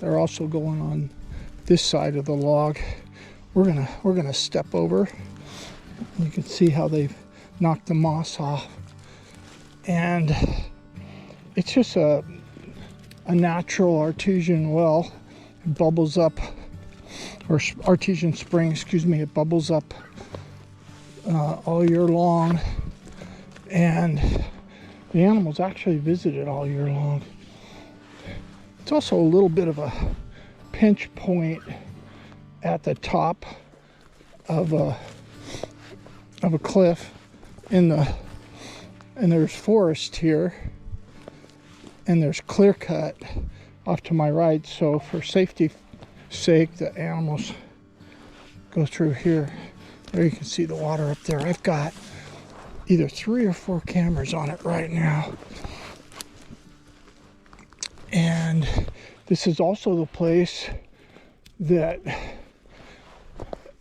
They're also going on this side of the log. We're gonna step over. You can see how they've knocked the moss off, and it's just a natural artesian well. It bubbles up, or artesian spring, excuse me. It bubbles up all year long, and the animals actually visit it all year long. It's also a little bit of a pinch point at the top of a cliff and there's forest here, and there's clear cut off to my right, so for safety's sake the animals go through here. There you can see the water up there. I've got either 3 or 4 cameras on it right now. And this is also the place that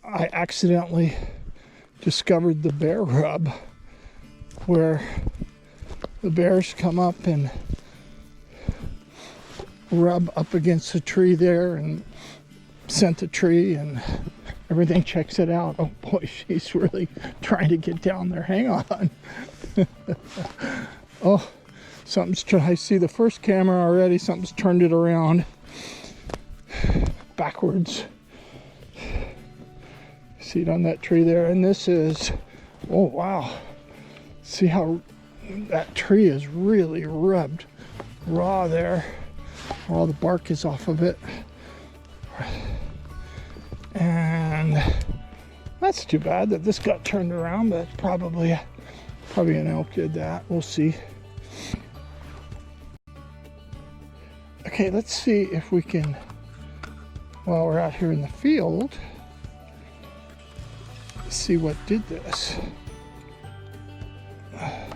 I accidentally discovered the bear rub, where the bears come up and rub up against the tree there and scent the tree, and everything checks it out. Oh boy, she's really trying to get down there. Hang on. Oh, I see the first camera already. Something's turned it around backwards. See it on that tree there. And this is, oh wow. See how that tree is really rubbed raw there. All the bark is off of it. And that's too bad that this got turned around, but probably an elk did that. We'll see. Okay, let's see if we can, while we're out here in the field, see what did this. I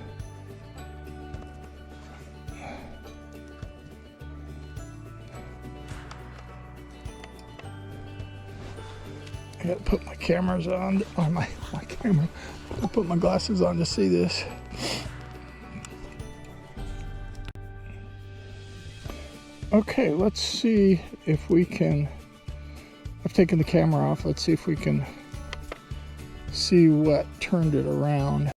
gotta put my cameras on, or my camera. I'll put my glasses on to see this. Okay, let's see if we can, I've taken the camera off. Let's see if we can see what turned it around.